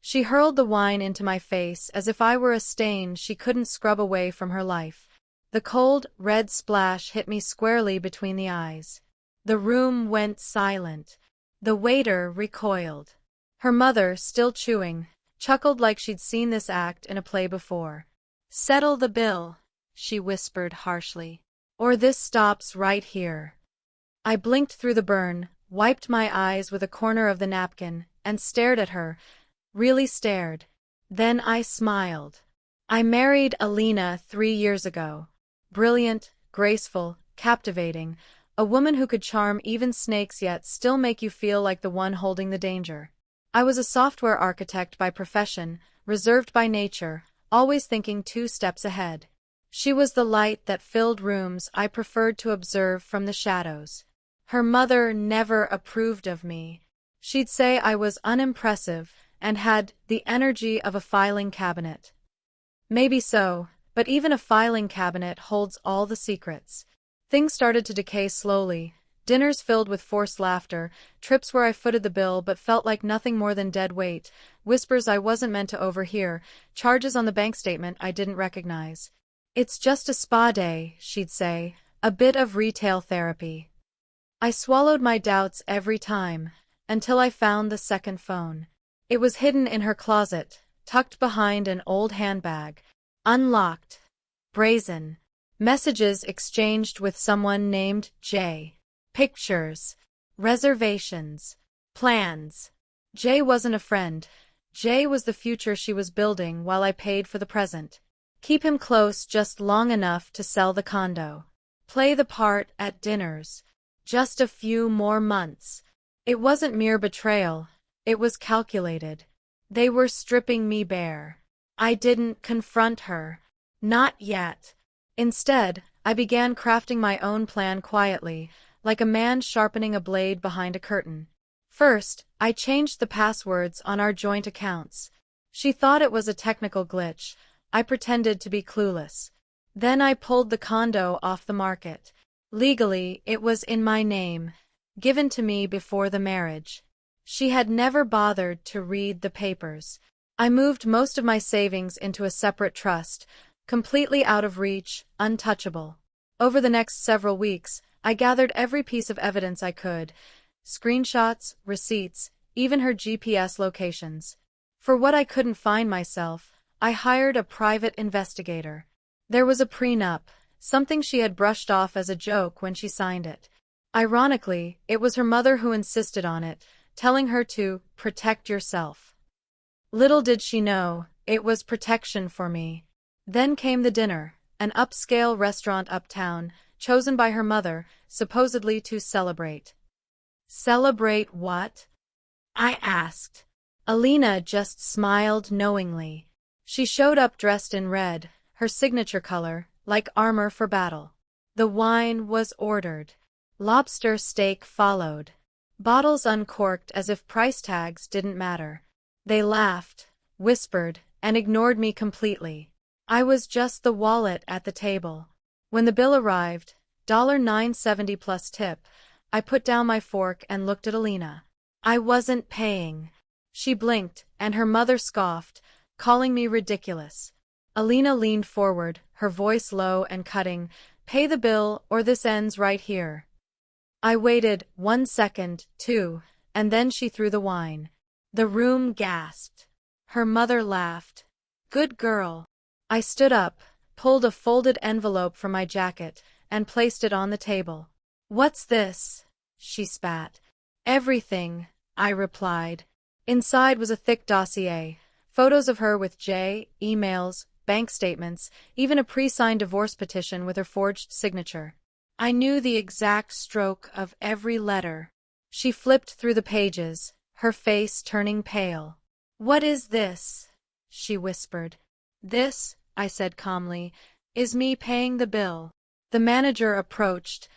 She hurled the wine into my face as if I were a stain she couldn't scrub away from her life. The cold, red splash hit me squarely between the eyes. The room went silent. The waiter recoiled. Her mother, still chewing, chuckled like she'd seen this act in a play before. "Settle the bill," she whispered harshly, "or this stops right here." I blinked through the burn, wiped my eyes with a corner of the napkin, and stared at her, really stared. Then I smiled. I married Alina 3 years ago. Brilliant, graceful, captivating, a woman who could charm even snakes yet still make you feel like the one holding the danger. I was a software architect by profession, reserved by nature, always thinking 2 steps ahead. She was the light that filled rooms I preferred to observe from the shadows. Her mother never approved of me. She'd say I was unimpressive and had the energy of a filing cabinet. Maybe so, but even a filing cabinet holds all the secrets. Things started to decay slowly. Dinners filled with forced laughter, trips where I footed the bill but felt like nothing more than dead weight, whispers I wasn't meant to overhear, charges on the bank statement I didn't recognize. "It's just a spa day," she'd say, "a bit of retail therapy." I swallowed my doubts every time, until I found the second phone. It was hidden in her closet, tucked behind an old handbag. Unlocked. Brazen. Messages exchanged with someone named Jay. Pictures. Reservations. Plans. Jay wasn't a friend. Jay was the future she was building while I paid for the present. Keep him close just long enough to sell the condo. Play the part at dinners. Just a few more months. It wasn't mere betrayal. It was calculated. They were stripping me bare. I didn't confront her. Not yet. Instead, I began crafting my own plan quietly, like a man sharpening a blade behind a curtain. First, I changed the passwords on our joint accounts. She thought it was a technical glitch. I pretended to be clueless. Then I pulled the condo off the market. Legally, it was in my name, given to me before the marriage. She had never bothered to read the papers. I moved most of my savings into a separate trust, completely out of reach, untouchable. Over the next several weeks, I gathered every piece of evidence I could: screenshots, receipts, even her GPS locations. For what I couldn't find myself, I hired a private investigator. There was a prenup, something she had brushed off as a joke when she signed it. Ironically, it was her mother who insisted on it, telling her to protect yourself. Little did she know, it was protection for me. Then came the dinner, an upscale restaurant uptown, chosen by her mother, supposedly to celebrate. Celebrate what? I asked. Alina just smiled knowingly. She showed up dressed in red, her signature color, like armor for battle. The wine was ordered. Lobster steak followed. Bottles uncorked as if price tags didn't matter. They laughed, whispered, and ignored me completely. I was just the wallet at the table. When the bill arrived, $9.70 plus tip, I put down my fork and looked at Alina. I wasn't paying. She blinked, and her mother scoffed, calling me ridiculous. Alina leaned forward, her voice low and cutting. "Pay the bill, or this ends right here." I waited 1 second, 2, and then she threw the wine. The room gasped. Her mother laughed. "Good girl." I stood up, pulled a folded envelope from my jacket, and placed it on the table. "What's this?" she spat. "Everything," I replied. Inside was a thick dossier, photos of her with Jay, emails, bank statements, even a pre-signed divorce petition with her forged signature. I knew the exact stroke of every letter. She flipped through the pages, her face turning pale. "What is this?" she whispered. "This," I said calmly, "is me paying the bill." The manager approached,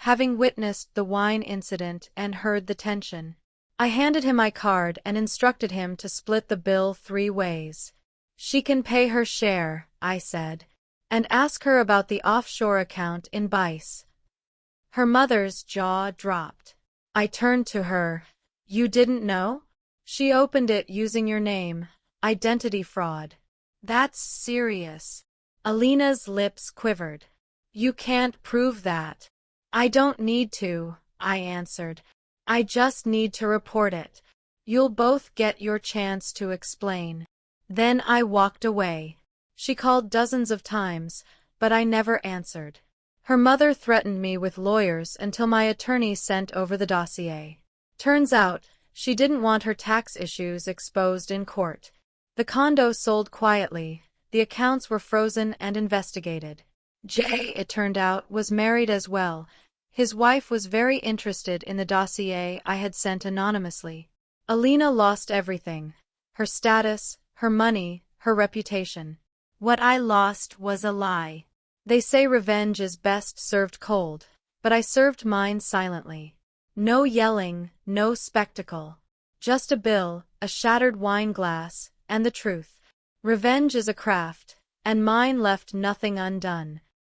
having witnessed the wine incident and heard the tension. I handed him my card and instructed him to split the bill 3 ways. "She can pay her share," I said, "and ask her about the offshore account in Bice." Her mother's jaw dropped. I turned to her. "You didn't know?" "She opened it using your name. identity fraud. That's serious. Alina's lips quivered. You can't prove that. I don't need to, I answered. I just need to report it. You'll both get your chance to explain. Then I walked away. She called dozens of times, but I never answered. Her mother threatened me with lawyers until my attorney sent over the dossier. Turns out, she didn't want her tax issues exposed in court. The condo sold quietly, the accounts were frozen and investigated. Jay, it turned out, was married as well. His wife was very interested in the dossier I had sent anonymously. Alina lost everything. Her status, her money, her reputation. What I lost was a lie. They say revenge is best served cold, but I served mine silently. No yelling, no spectacle. Just a bill, a shattered wine glass, and the truth. Revenge is a craft, and mine left nothing undone.